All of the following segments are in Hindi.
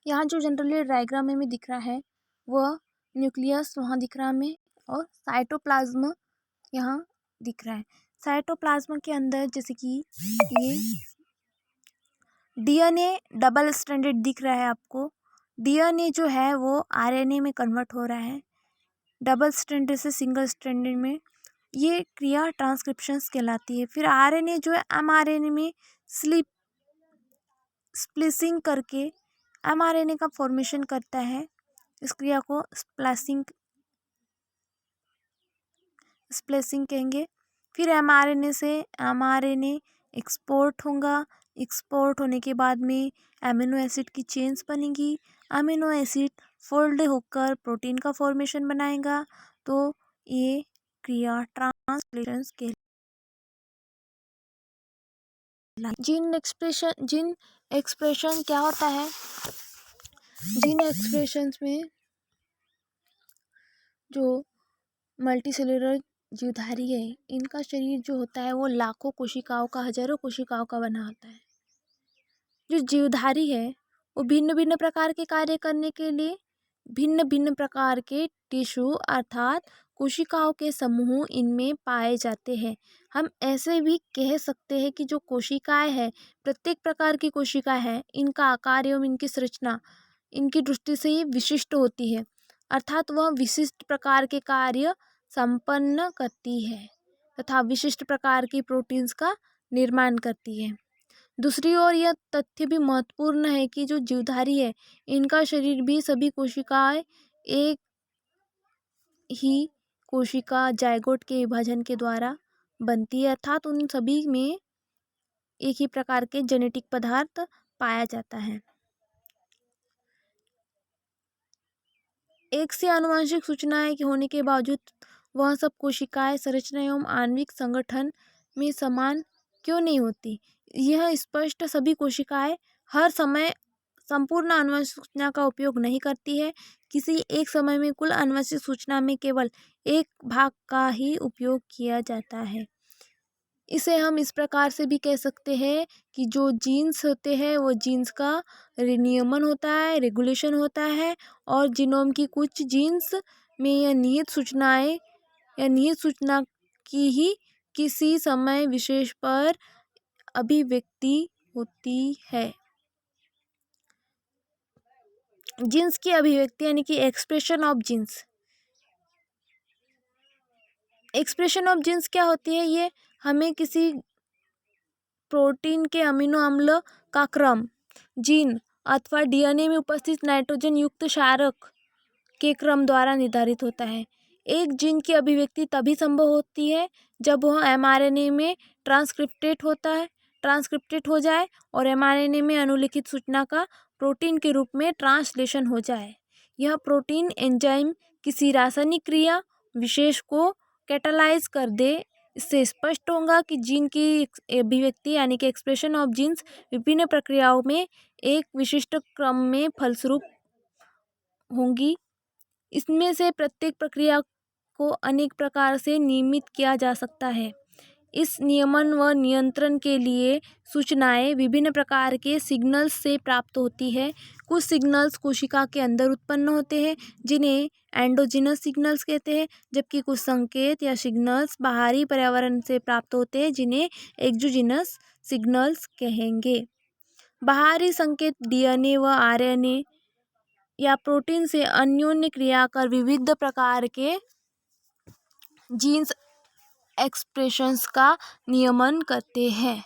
यहाँ जो जनरली डायग्राम में दिख रहा है वह न्यूक्लियस वहाँ दिख रहा है हमें, और साइटोप्लाज्म यहाँ दिख रहा है। साइटोप्लाज्म के अंदर जैसे कि ये डीएनए डबल स्ट्रैंडेड दिख रहा है आपको। डीएनए जो है वो आरएनए में कन्वर्ट हो रहा है, डबल स्ट्रैंडेड से सिंगल स्ट्रैंडेड में। ये क्रिया ट्रांसक्रिप्शंस कहलाती है। फिर आरएनए जो है एमआरएनए में स्प्लिसिंग करके एमआरएनए का फॉर्मेशन करता है। इस क्रिया को स्प्लिसिंग कहेंगे। फिर एमआरएनए से एमआरएनए एक्सपोर्ट होगा। एक्सपोर्ट होने के बाद में अमीनो एसिड की चेन्स बनेगी। अमीनो एसिड फोल्ड होकर प्रोटीन का फॉर्मेशन बनाएगा। तो ये क्रिया ट्रांसलेशन के जीन एक्सप्रेशन क्या होता है। जीन एक्सप्रेशंस में जो मल्टीसेलुलर जीवधारी है, इनका शरीर जो होता है वो लाखों कोशिकाओं का, हजारों कोशिकाओं का बना होता है। जो जीवधारी है वो भिन्न भिन्न प्रकार के कार्य करने के लिए भिन्न भिन्न प्रकार के टिश्यू अर्थात कोशिकाओं के समूह इनमें पाए जाते हैं। हम ऐसे भी कह सकते हैं कि जो कोशिकाएं हैं, प्रत्येक प्रकार की कोशिका है, इनका आकार एवं इनकी संरचना इनकी दृष्टि से ही विशिष्ट होती है, अर्थात वह विशिष्ट प्रकार के कार्य संपन्न करती है तथा विशिष्ट प्रकार की प्रोटीन्स का निर्माण करती है। दूसरी ओर यह तथ्य भी महत्वपूर्ण है कि जो जीवधारी है, इनका शरीर भी सभी कोशिकाएं एक ही कोशिका जायगोट के विभाजन के द्वारा बनती है, अर्थात उन सभी में एक ही प्रकार के जेनेटिक पदार्थ पाया जाता है। एक से आनुवंशिक सूचनाएं होने के बावजूद वह सब कोशिकाएं संरचना एवं आणविक संगठन में समान क्यों नहीं होती। यह स्पष्ट सभी कोशिकाएं हर समय संपूर्ण आनुवंशिक सूचना का उपयोग नहीं करती है। किसी एक समय में कुल आनुवंशिक सूचना में केवल एक भाग का ही उपयोग किया जाता है। इसे हम इस प्रकार से भी कह सकते हैं कि जो जीन्स होते हैं वो जीन्स का नियमन होता है, रेगुलेशन होता है, और जीनोम की कुछ जीन्स में यह निहित सूचनाएं या निहित सूचना की ही किसी समय विशेष पर अभिव्यक्ति होती है। जीन्स की अभिव्यक्ति यानी कि expression of genes. Expression of genes क्या होती है, ये हमें किसी प्रोटीन के अमीनो अम्ल का क्रम जीन अथवा डीएनए में उपस्थित नाइट्रोजन युक्त क्षारक के क्रम द्वारा निर्धारित होता है। एक जीन की अभिव्यक्ति तभी संभव होती है जब वह एमआरएनए में ट्रांसक्रिप्टेड हो जाए और एमआरएनए में अनुलिखित सूचना का प्रोटीन के रूप में ट्रांसलेशन हो जाए। यह प्रोटीन एंजाइम किसी रासायनिक क्रिया विशेष को कैटालाइज कर दे। इससे स्पष्ट होगा कि जीन की अभिव्यक्ति यानी कि एक्सप्रेशन ऑफ जीन्स विभिन्न प्रक्रियाओं में एक विशिष्ट क्रम में फलस्वरूप होंगी। इसमें से प्रत्येक प्रक्रिया को अनेक प्रकार से नियमित किया जा सकता है। इस नियमन व नियंत्रण के लिए सूचनाएं विभिन्न प्रकार के सिग्नल्स से प्राप्त होती है। कुछ सिग्नल्स कोशिका के अंदर उत्पन्न होते हैं जिन्हें एंडोजीनस सिग्नल्स कहते हैं, जबकि कुछ संकेत या सिग्नल्स बाहरी पर्यावरण से प्राप्त होते हैं जिन्हें एक्सोजीनस सिग्नल्स कहेंगे। बाहरी संकेत डीएनए व आरएनए या प्रोटीन से अन्योन्य क्रिया कर विविध प्रकार के जीन्स एक्सप्रेशंस का नियमन करते हैं।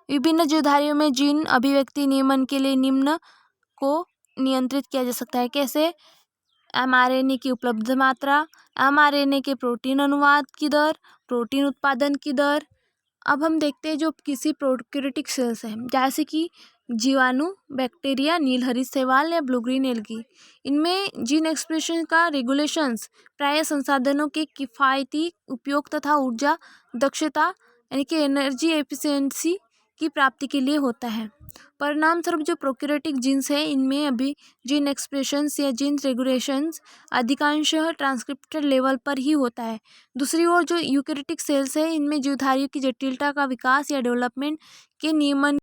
विभिन्न जीवधारियों में जीन अभिव्यक्ति नियमन के लिए निम्न को नियंत्रित किया जा सकता है। कैसे? एमआरएनए की उपलब्ध मात्रा, एमआरएनए के प्रोटीन अनुवाद की दर, प्रोटीन उत्पादन की दर। अब हम देखते हैं जो किसी प्रोकैरियोटिक सेल्स हैं, जैसे कि जीवाणु, बैक्टीरिया, नीलहरित शैवाल या ब्लू ग्रीन एल्गी, इनमें जीन एक्सप्रेशन का रेगुलेशंस प्राय संसाधनों के किफ़ायती उपयोग तथा ऊर्जा दक्षता यानी कि एनर्जी एफिशिएंसी की प्राप्ति के लिए होता है। परिणाम स्वरूप जो प्रोकैरियोटिक जीन्स है, इनमें अभी जीन एक्सप्रेशंस या जीन रेगुलेशंस अधिकांशतः ट्रांसक्रिप्टर लेवल पर ही होता है। दूसरी ओर जो यूकैरियोटिक सेल्स है, इनमें जीवधारियों की जटिलता का विकास या डेवलपमेंट के नियमन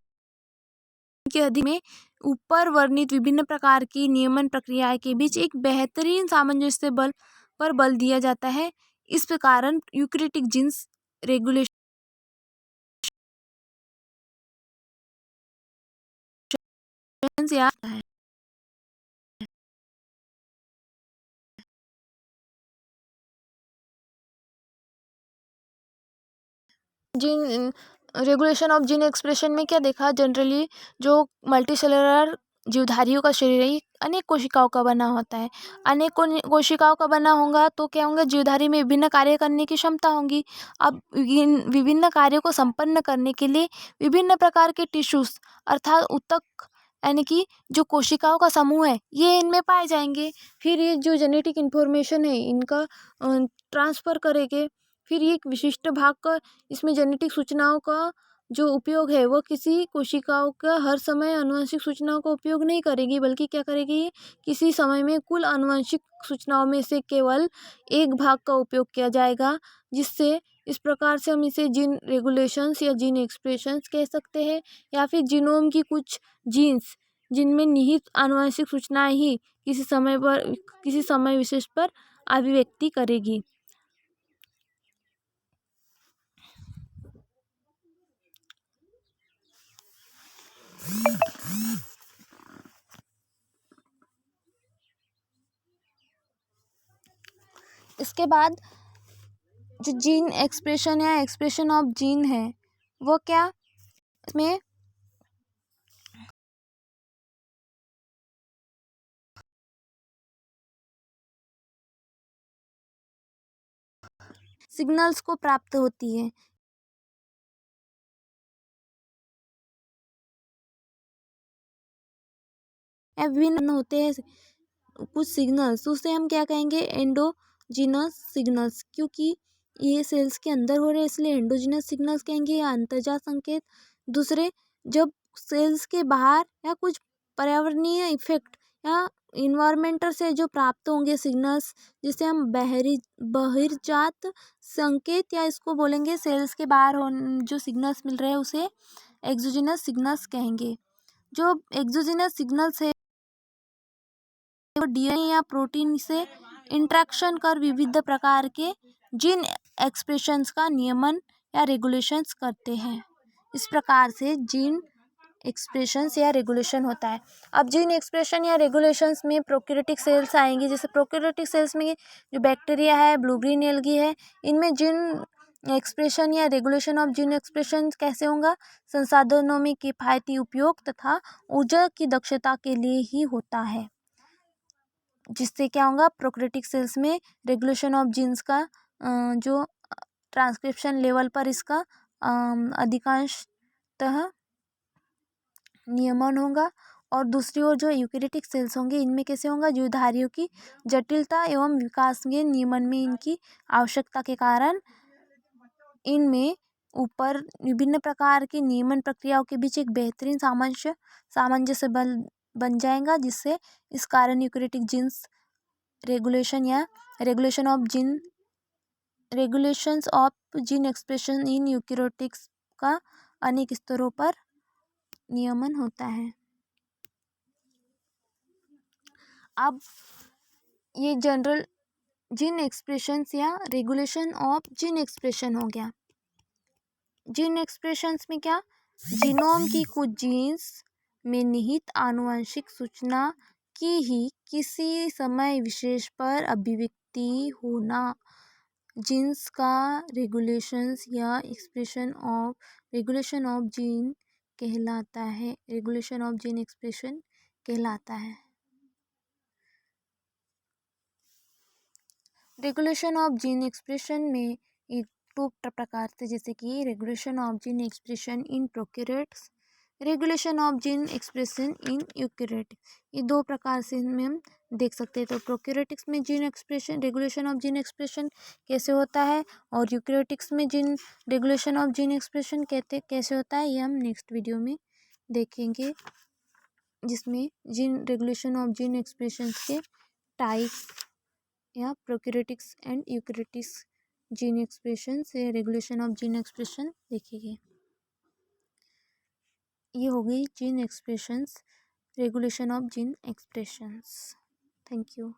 के अधीन में ऊपर वर्णित विभिन्न प्रकार की नियमन प्रक्रियाएं के बीच एक बेहतरीन सामंजस्य बल दिया जाता है। इस कारण यूक्रेटिक जीन्स रेगुलेशन या gene regulation of gene expression में क्या देखा, जनरली जो मल्टीसेलुलर जीवधारियों का शरीर है ये अनेक कोशिकाओं का बना होता है। अनेक कोशिकाओं का बना होगा तो क्या होगा, जीवधारी में विभिन्न कार्य करने की क्षमता होगी। अब इन विभिन्न कार्यों को संपन्न करने के लिए विभिन्न प्रकार के टिश्यूज अर्थात ऊतक यानी कि जो कोशिकाओं का समूह है ये इनमें पाए जाएंगे। फिर ये जो जेनेटिक इन्फॉर्मेशन है इनका ट्रांसफ़र करेंगे। फिर ये एक विशिष्ट भाग का इसमें जेनेटिक सूचनाओं का जो उपयोग है वो किसी कोशिकाओं का हर समय आनुवंशिक सूचनाओं का उपयोग नहीं करेगी, बल्कि क्या करेगी, ये किसी समय में कुल आनुवंशिक सूचनाओं में से केवल एक भाग का उपयोग किया जाएगा। जिससे इस प्रकार से हम इसे जीन रेगुलेशंस या जीन एक्सप्रेशंस कह सकते हैं, या फिर जीनोम की कुछ जीन्स जिनमें निहित आनुवंशिक सूचनाएं ही किसी समय विशेष पर अभिव्यक्ति करेगी। इसके बाद जो जीन एक्सप्रेशन या एक्सप्रेशन ऑफ जीन है वो क्या, इसमें सिग्नल्स को प्राप्त होती है। विभिन्न होते हैं कुछ सिग्नल्स, उसे हम क्या कहेंगे, एंडोजीनस सिग्नल्स, क्योंकि ये सेल्स के अंदर हो रहे हैं इसलिए एंडोजीनस सिग्नल्स कहेंगे या अंतर्जात संकेत। दूसरे, जब सेल्स के बाहर या कुछ पर्यावरणीय इफेक्ट या इन्वायरमेंटल से जो प्राप्त होंगे सिग्नल्स, जिसे हम बहिर्जात संकेत या इसको बोलेंगे सेल्स के बाहर जो सिग्नल्स मिल रहे हैं उसे एक्सोजीनस सिग्नल्स कहेंगे। जो एक्सोजीनस सिग्नल्स है वो डीएनए या प्रोटीन से इंटरेक्शन कर विविध प्रकार के जीन एक्सप्रेशंस का नियमन या रेगुलेशंस करते हैं। इस प्रकार से जीन एक्सप्रेशंस या रेगुलेशन होता है। अब जीन एक्सप्रेशन या रेगुलेशंस में प्रोकैरियोटिक सेल्स आएंगे। जैसे प्रोकैरियोटिक सेल्स में जो बैक्टीरिया है, ब्लू ग्रीन एल्गी है, इनमें जीन एक्सप्रेशन या रेगुलेशन ऑफ जीन एक्सप्रेशन कैसे होगा, संसाधनों में किफायती उपयोग तथा ऊर्जा की दक्षता के लिए ही होता है। जिससे क्या होगा, प्रोकैरियोटिक सेल्स में रेगुलेशन ऑफ जीन्स का जो ट्रांसक्रिप्शन लेवल पर इसका अधिकांशतः नियमन होगा। और दूसरी ओर जो यूकेरियोटिक सेल्स होंगे इनमें कैसे होगा, जीवधारियों की जटिलता एवं विकास के नियमन में इनकी आवश्यकता के कारण इनमें ऊपर विभिन्न प्रकार की नियमन प्रक्रियाओं के बीच एक बेहतरीन सामंजस्य बल बन जाएगा। जिससे इस कारण यूकेरियोटिक जीन्स रेगुलेशन या regulations of gene expression in eukaryotics का अनेक स्तरों पर नियमन होता है। अब ये जनरल जीन एक्सप्रेशंस या रेगुलेशन ऑफ जीन एक्सप्रेशन हो गया। जीन एक्सप्रेशंस में क्या, जीनोम की कुछ जीन्स में निहित आनुवंशिक सूचना की ही किसी समय विशेष पर अभिव्यक्ति होना जीन्स का रेगुलेशंस या रेगुलेशन ऑफ जीन कहलाता है। रेगुलेशन ऑफ जीन एक्सप्रेशन कहलाता है। रेगुलेशन ऑफ जीन एक्सप्रेशन में एक दो प्रकार थे, जैसे कि regulation of gene expression in prokaryotes, regulation of gene expression in eukaryotics. ये दो प्रकार से इनमें हम देख सकते हैं। तो प्रोकैरियोटिक्स में gene expression regulation of gene expression कैसे होता है और यूकेरियोटिक्स में gene regulation of gene expression कैसे होता है, ये हम नेक्स्ट वीडियो में देखेंगे, जिसमें gene regulation of gene expression के टाइप या प्रोकैरियोटिक्स एंड यूकेरियोटिक्स जीन एक्सप्रेशन से रेगुलेशन ऑफ जीन एक्सप्रेशन देखेंगे। ये हो गई gene expressions, regulation of gene expressions. Thank you.